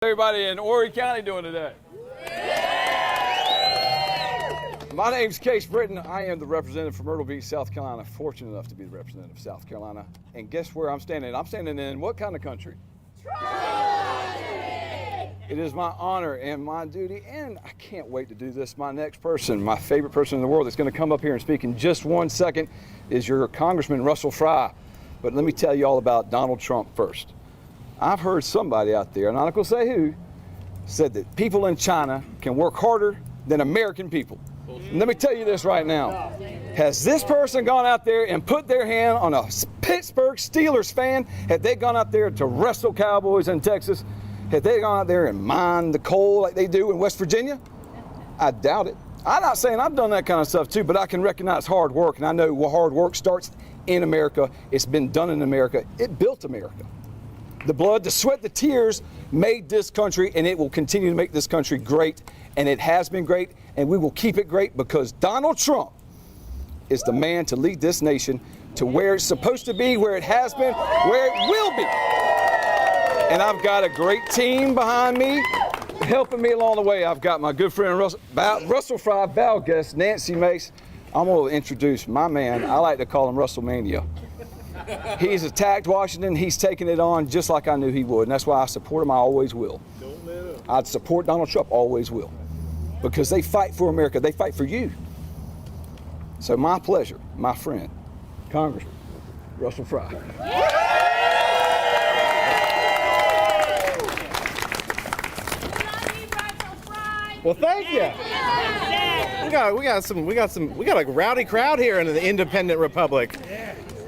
everybody in Horry County doing today? My name's Case Britton. I am the representative from Myrtle Beach, South Carolina. Fortunate enough to be the representative of South Carolina. And guess where I'm standing? I'm standing in what kind of country? It is my honor and my duty, and I can't wait to do this. My next person, my favorite person in the world that's going to come up here and speak in just 1 second is your Congressman Russell Fry. But let me tell you all about Donald Trump first. I've heard somebody out there, and I'm not going to say who, said that people in China can work harder than American people. And let me tell you this right now. Has this person gone out there and put their hand on a Pittsburgh Steelers fan? Have they gone out there to wrestle cowboys in Texas? Have they gone out there and mined the coal like they do in West Virginia? I doubt it. I'm not saying I've done that kind of stuff too, but I can recognize hard work, and I know what hard work starts in America. It's been done in America. It built America. The blood, the sweat, the tears made this country, and it will continue to make this country great, and it has been great, and we will keep it great because Donald Trump is the man to lead this nation to where it's supposed to be, where it has been, where it will be. And I've got a great team behind me helping me along the way. I've got my good friend Russell Fry, Val Guest, Nancy Mace. I'm going to introduce my man. I like to call him Russellmania. He's attacked Washington. He's taken it on just like I knew he would. And that's why I support him. I always will. I'd support Donald Trump, always will. Because they fight for America. They fight for you. So my pleasure, my friend, Congressman Russell Fry. Well, thank you. We got a rowdy crowd here in the independent republic.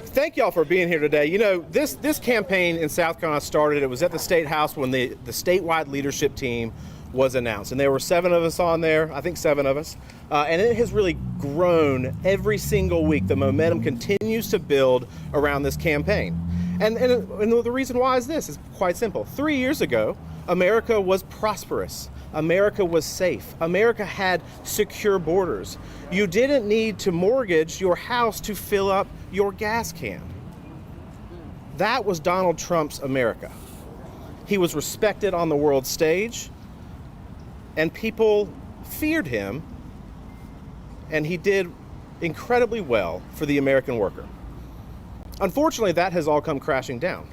Thank y'all for being here today. You know, this campaign in South Carolina started. It was at the State House when the statewide leadership team was announced, and there were 7 of us on there. I think 7 of us, and it has really grown every single week. The momentum continues to build around this campaign, and the reason why is this is quite simple. 3 years ago, America was prosperous. America was safe. America had secure borders. You didn't need to mortgage your house to fill up your gas can. That was Donald Trump's America. He was respected on the world stage, and people feared him, and he did incredibly well for the American worker. Unfortunately, that has all come crashing down.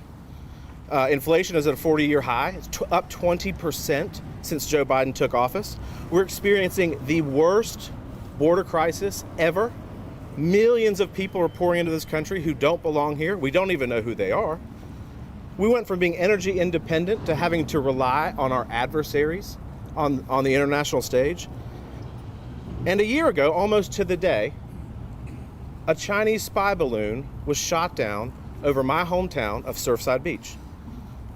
Inflation is at a 40-year high. It's up 20% since Joe Biden took office. We're experiencing the worst border crisis ever. Millions of people are pouring into this country who don't belong here. We don't even know who they are. We went from being energy independent to having to rely on our adversaries on the international stage. And a year ago, almost to the day, a Chinese spy balloon was shot down over my hometown of Surfside Beach.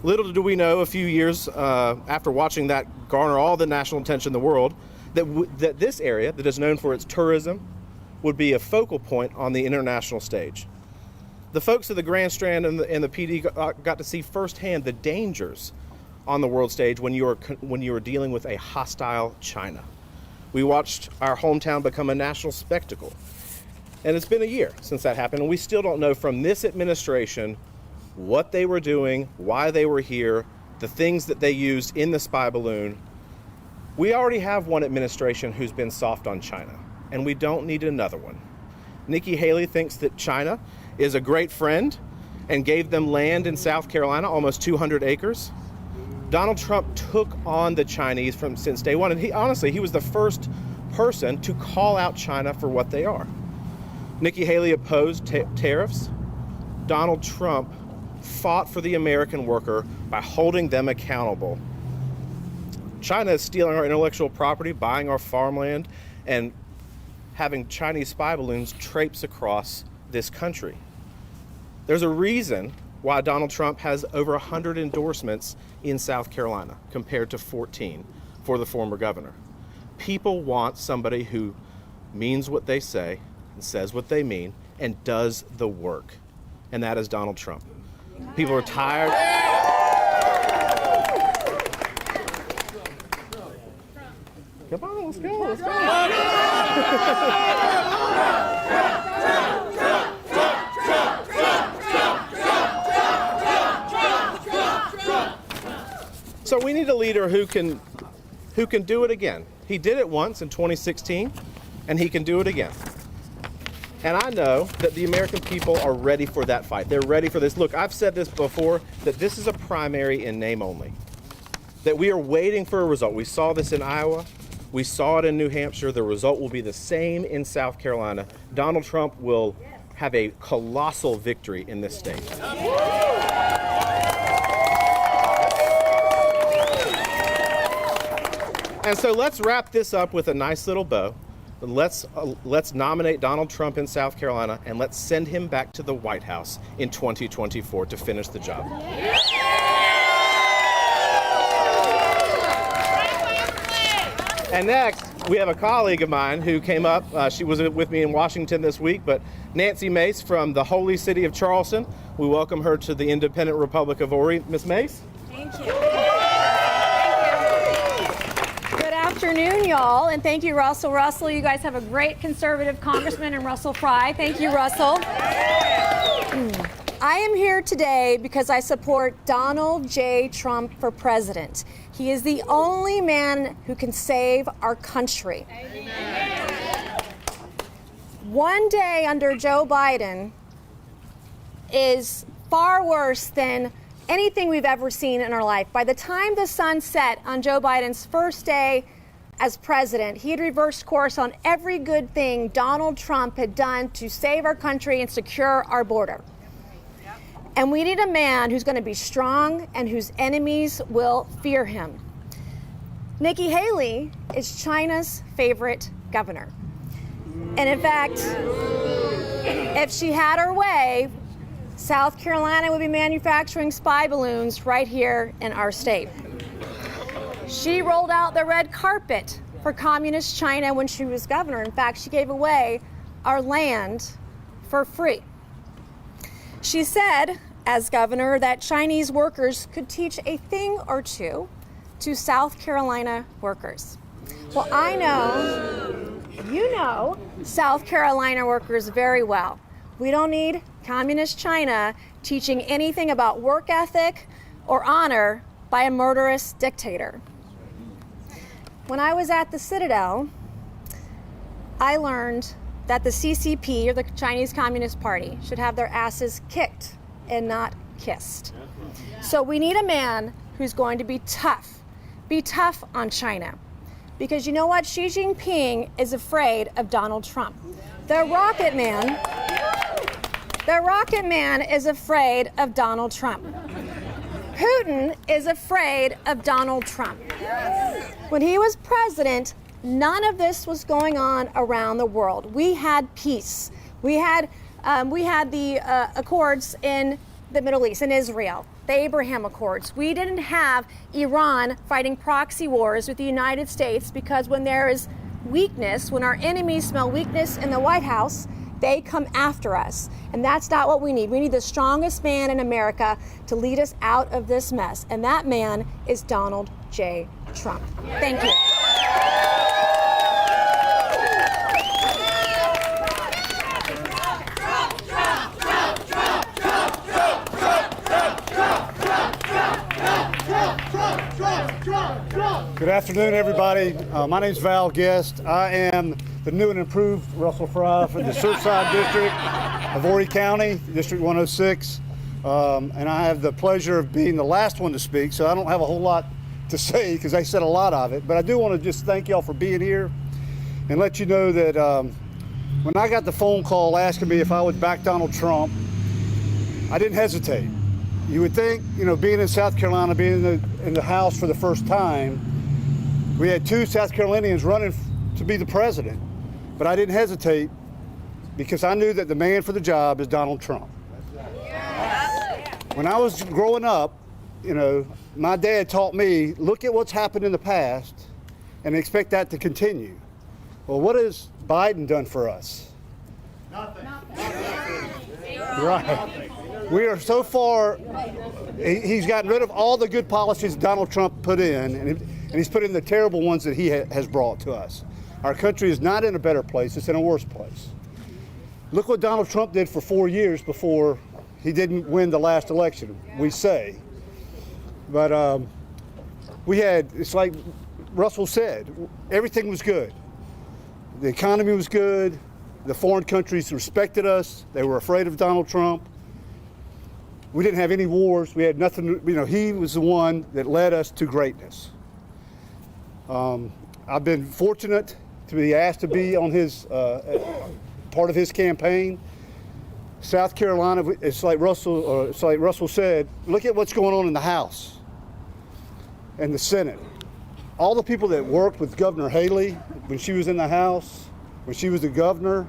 Little do we know a few years after watching that garner all the national attention in the world, that this area that is known for its tourism would be a focal point on the international stage. The folks at the Grand Strand and the PD got to see firsthand the dangers on the world stage when you are dealing with a hostile China. We watched our hometown become a national spectacle. And it's been a year since that happened, and we still don't know from this administration what they were doing, why they were here, the things that they used in the spy balloon. We already have one administration who's been soft on China, and we don't need another one. Nikki Haley thinks that China is a great friend and gave them land in South Carolina, almost 200 acres. Donald Trump took on the Chinese since day one, and he was the first person to call out China for what they are. Nikki Haley opposed tariffs. Donald Trump fought for the American worker by holding them accountable. China is stealing our intellectual property, buying our farmland, and having Chinese spy balloons traipse across this country. There's a reason why Donald Trump has over 100 endorsements in South Carolina compared to 14 for the former governor. People want somebody who means what they say and says what they mean and does the work. And that is Donald Trump. People are tired. Come on, let's go. Let's go. So we need a leader who can do it again. He did it once in 2016, and he can do it again. And I know that the American people are ready for that fight. They're ready for this. Look, I've said this before, that this is a primary in name only. That we are waiting for a result. We saw this in Iowa. We saw it in New Hampshire. The result will be the same in South Carolina. Donald Trump will have a colossal victory in this state. And so let's wrap this up with a nice little bow. Let's nominate Donald Trump in South Carolina, and let's send him back to the White House in 2024 to finish the job. And next, we have a colleague of mine who came up. She was with me in Washington this week, but Nancy Mace from the holy city of Charleston. We welcome her to the Independent Republic of Ori. Ms. Mace? Thank you. Good afternoon, y'all, and thank you, Russell. Russell, you guys have a great conservative congressman in Russell Fry. Thank you, Russell. I am here today because I support Donald J. Trump for president. He is the only man who can save our country. Amen. One day under Joe Biden is far worse than anything we've ever seen in our life. By the time the sun set on Joe Biden's first day as president, he had reversed course on every good thing Donald Trump had done to save our country and secure our border. And we need a man who's going to be strong and whose enemies will fear him. Nikki Haley is China's favorite governor. And in fact, if she had her way, South Carolina would be manufacturing spy balloons right here in our state. She rolled out the red carpet for communist China when she was governor. In fact, she gave away our land for free. She said, as governor, that Chinese workers could teach a thing or two to South Carolina workers. Well, I know, you know, South Carolina workers very well. We don't need communist China teaching anything about work ethic or honor by a murderous dictator. When I was at the Citadel, I learned that the CCP, or the Chinese Communist Party, should have their asses kicked and not kissed. So we need a man who's going to be tough on China. Because you know what? Xi Jinping is afraid of Donald Trump. The Rocket Man is afraid of Donald Trump. Putin is afraid of Donald Trump. When he was president, none of this was going on around the world. We had peace. We had the accords in the Middle East, in Israel, the Abraham Accords. We didn't have Iran fighting proxy wars with the United States, because when there is weakness, when our enemies smell weakness in the White House, they come after us. And that's not what we need. We need the strongest man in America to lead us out of this mess. And that man is Donald J. Trump. Thank you. Good afternoon, everybody. My name is Val Guest. I am the new and improved Russell Fry for the Surfside District of Horry County, District 106. And I have the pleasure of being the last one to speak, so I don't have a whole lot to say because they said a lot of it. But I do want to just thank y'all for being here and let you know that when I got the phone call asking me if I would back Donald Trump, I didn't hesitate. You would think, you know, being in South Carolina, being in the House for the first time, we had two South Carolinians running to be the president. But I didn't hesitate because I knew that the man for the job is Donald Trump. When I was growing up, you know, my dad taught me, look at what's happened in the past and expect that to continue. Well, what has Biden done for us? Nothing. Right. We are so far, he's gotten rid of all the good policies Donald Trump put in, and he's put in the terrible ones that he has brought to us. Our country is not in a better place, it's in a worse place. Look what Donald Trump did for 4 years before he didn't win the last election, we say. But it's like Russell said, everything was good. The economy was good. The foreign countries respected us. They were afraid of Donald Trump. We didn't have any wars. We had nothing, he was the one that led us to greatness. I've been fortunate to be asked to be on his, part of his campaign. South Carolina, it's like Russell said, look at what's going on in the House and the Senate. All the people that worked with Governor Haley when she was in the House, when she was the governor,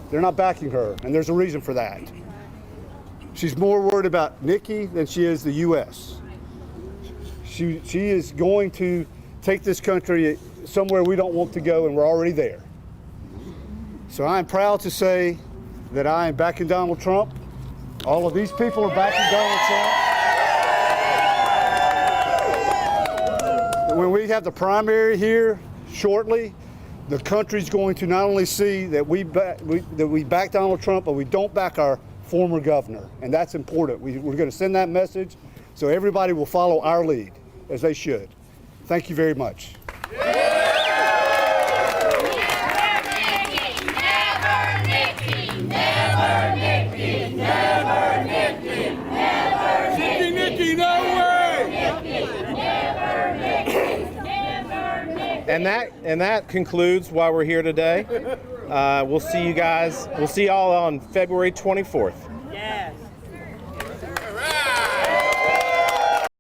they're not backing her, and there's a reason for that. She's more worried about Nikki than she is the U.S. She is going to take this country somewhere we don't want to go, and we're already there. So I'm proud to say that I am backing Donald Trump. All of these people are backing Donald Trump. When we have the primary here shortly, the country's going to not only see that we back Donald Trump, but we don't back our former governor, and that's important. We're going to send that message so everybody will follow our lead, as they should. Thank you very much. And that concludes why we're here today. We'll see you guys. We'll see y'all on February 24th. Yes.